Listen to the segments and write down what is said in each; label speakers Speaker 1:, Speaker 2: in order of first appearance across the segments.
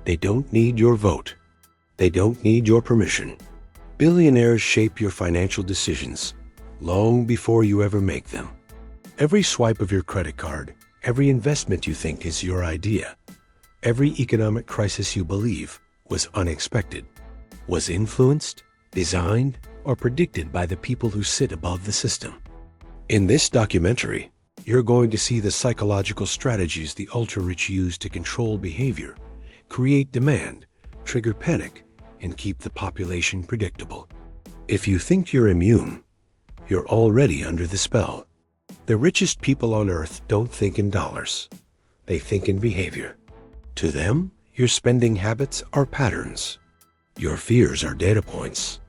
Speaker 1: They don't need your vote. They don't need your permission. Billionaires shape your financial decisions long before you ever make them. Every swipe of your credit card, every investment you think is your idea, every economic crisis you believe was unexpected, was influenced, designed, or predicted by the people who sit above the system. In this documentary, you're going to see the psychological strategies the ultra-rich use to control behavior, create demand, trigger panic, and keep the population predictable. If you think you're immune, you're already under the spell. The richest people on earth don't think in dollars. They think in behavior. To them, your spending habits are patterns. Your fears are data points.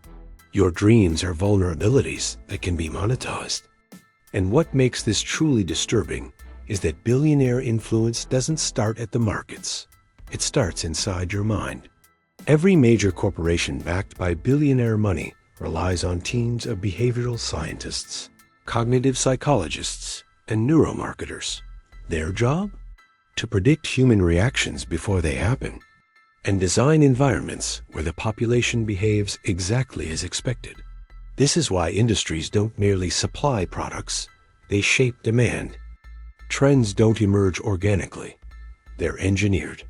Speaker 1: Your dreams are vulnerabilities that can be monetized. And what makes this truly disturbing is that billionaire influence doesn't start at the markets. It starts inside your mind. Every major corporation backed by billionaire money relies on teams of behavioral scientists, cognitive psychologists, and neuromarketers. Their job? To predict human reactions before they happen and design environments where the population behaves exactly as expected. This is why industries don't merely supply products, they shape demand. Trends don't emerge organically, they're engineered.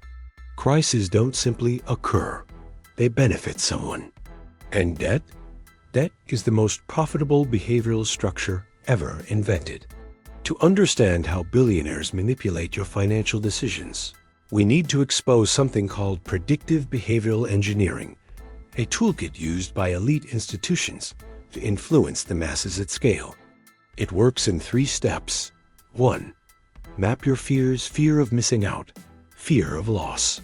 Speaker 1: Crises don't simply occur, they benefit someone. And debt? Debt is the most profitable behavioral structure ever invented. To understand how billionaires manipulate your financial decisions, we need to expose something called predictive behavioral engineering, a toolkit used by elite institutions to influence the masses at scale. It works in 3 steps. 1. Map your fears: fear of missing out, fear of loss,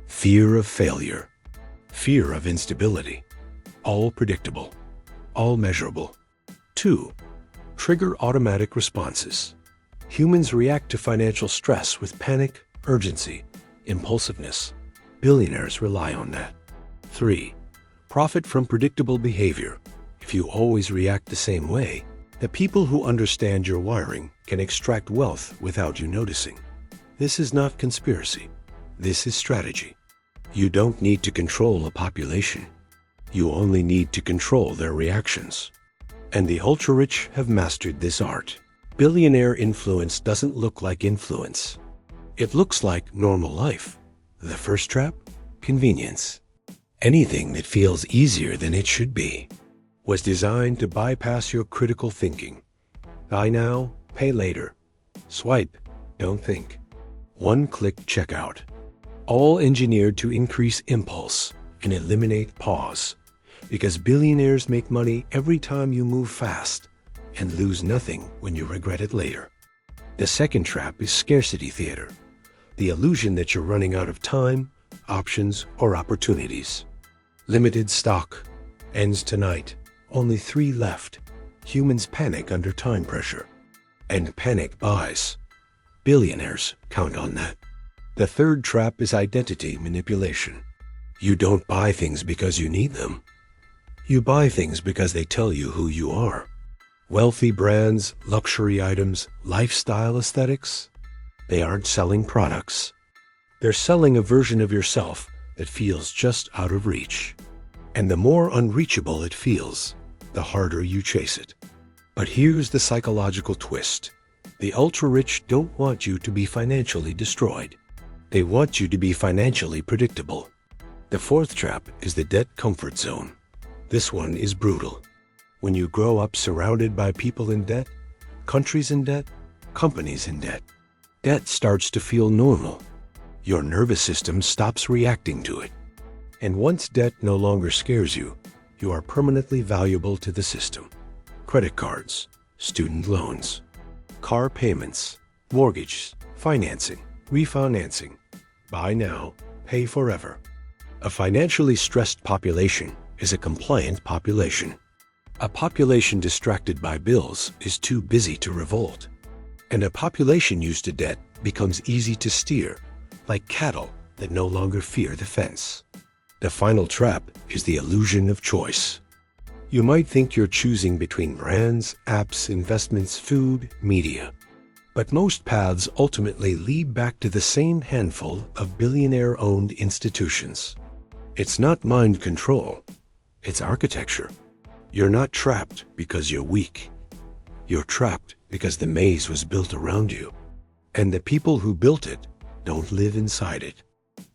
Speaker 1: fear of failure, fear of instability. All predictable, all measurable. 2. Trigger automatic responses. Humans react to financial stress with panic, urgency, impulsiveness. Billionaires rely on that. 3. Profit from predictable behavior. If you always react the same way, the people who understand your wiring can extract wealth without you noticing. This is not conspiracy. This is strategy. You don't need to control a population. You only need to control their reactions. And the ultra-rich have mastered this art. Billionaire influence doesn't look like influence. It looks like normal life. The first trap? Convenience. Anything that feels easier than it should be was designed to bypass your critical thinking. Buy now, pay later. Swipe, don't think. One-click checkout. All engineered to increase impulse and eliminate pause. Because billionaires make money every time you move fast and lose nothing when you regret it later. The second trap is scarcity theater, the illusion that you're running out of time, options, or opportunities. Limited stock. Ends tonight. Only 3 left. Humans panic under time pressure. And panic buys. Billionaires count on that. The third trap is identity manipulation. You don't buy things because you need them. You buy things because they tell you who you are. Wealthy brands, luxury items, lifestyle aesthetics, they aren't selling products. They're selling a version of yourself that feels just out of reach. And the more unreachable it feels, the harder you chase it. But here's the psychological twist. The ultra-rich don't want you to be financially destroyed. They want you to be financially predictable. The fourth trap is the debt comfort zone. This one is brutal. When you grow up surrounded by people in debt, countries in debt, companies in debt, debt starts to feel normal. Your nervous system stops reacting to it. And once debt no longer scares you, you are permanently valuable to the system. Credit cards, student loans, car payments, mortgages, financing, refinancing, buy now, pay forever. A financially stressed population is a compliant population. A population distracted by bills is too busy to revolt. And a population used to debt becomes easy to steer, like cattle that no longer fear the fence. The final trap is the illusion of choice. You might think you're choosing between brands, apps, investments, food, media. But most paths ultimately lead back to the same handful of billionaire-owned institutions. It's not mind control, it's architecture. You're not trapped because you're weak. You're trapped because the maze was built around you. And the people who built it don't live inside it.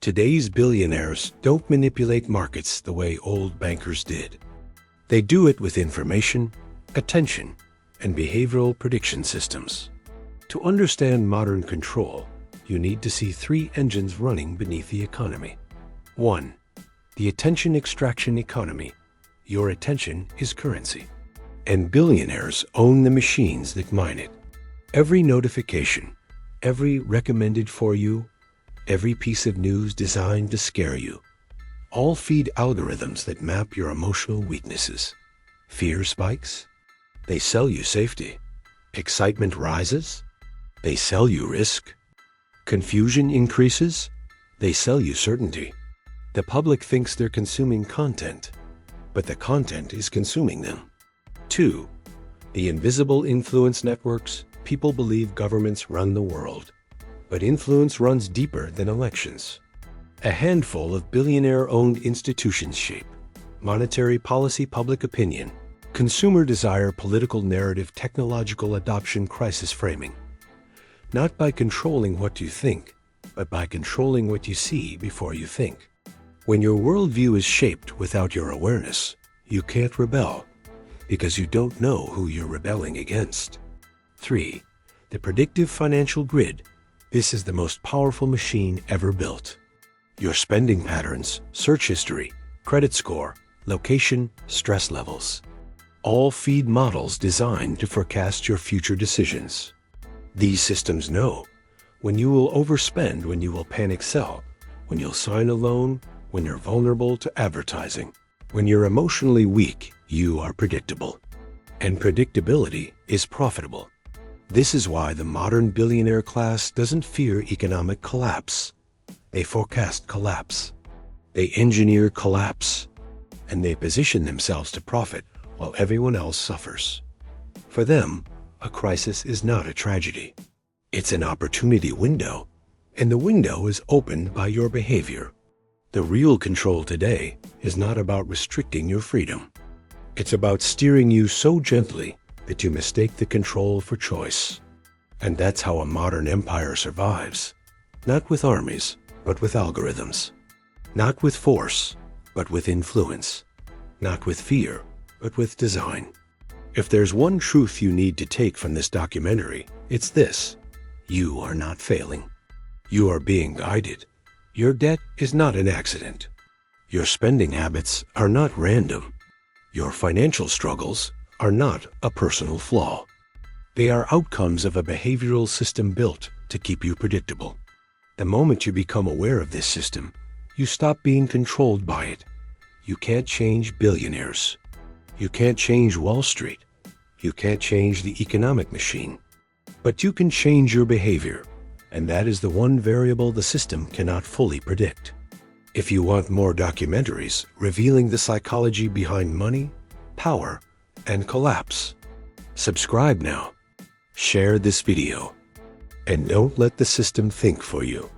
Speaker 1: Today's billionaires don't manipulate markets the way old bankers did. They do it with information, attention, and behavioral prediction systems. To understand modern control, you need to see three engines running beneath the economy. 1. The attention extraction economy. Your attention is currency. And billionaires own the machines that mine it. Every notification, every recommended for you, every piece of news designed to scare you, all feed algorithms that map your emotional weaknesses. Fear spikes. They sell you safety. Excitement rises. They sell you risk. Confusion increases. They sell you certainty. The public thinks they're consuming content, but the content is consuming them. 2. The invisible influence networks. People believe governments run the world, but influence runs deeper than elections. A handful of billionaire-owned institutions shape monetary policy, public opinion, consumer desire, political narrative, technological adoption, crisis framing. Not by controlling what you think, but by controlling what you see before you think. When your worldview is shaped without your awareness, you can't rebel, because you don't know who you're rebelling against. 3. The predictive financial grid. This is the most powerful machine ever built. Your spending patterns, search history, credit score, location, stress levels, all feed models designed to forecast your future decisions. These systems know when you will overspend, when you will panic sell, when you'll sign a loan, when you're vulnerable to advertising. When you're emotionally weak, you are predictable. And predictability is profitable. This is why the modern billionaire class doesn't fear economic collapse. They forecast collapse. They engineer collapse. And they position themselves to profit while everyone else suffers. For them, a crisis is not a tragedy. It's an opportunity window, and the window is opened by your behavior. The real control today is not about restricting your freedom. It's about steering you so gently that you mistake the control for choice. And that's how a modern empire survives. Not with armies, but with algorithms. Not with force, but with influence. Not with fear, but with design. If there's one truth you need to take from this documentary, it's this: you are not failing. You are being guided. Your debt is not an accident. Your spending habits are not random. Your financial struggles are not a personal flaw. They are outcomes of a behavioral system built to keep you predictable. The moment you become aware of this system, you stop being controlled by it. You can't change billionaires. You can't change Wall Street. You can't change the economic machine. But you can change your behavior, and that is the one variable the system cannot fully predict. If you want more documentaries revealing the psychology behind money, power, and collapse, subscribe now, share this video, and don't let the system think for you.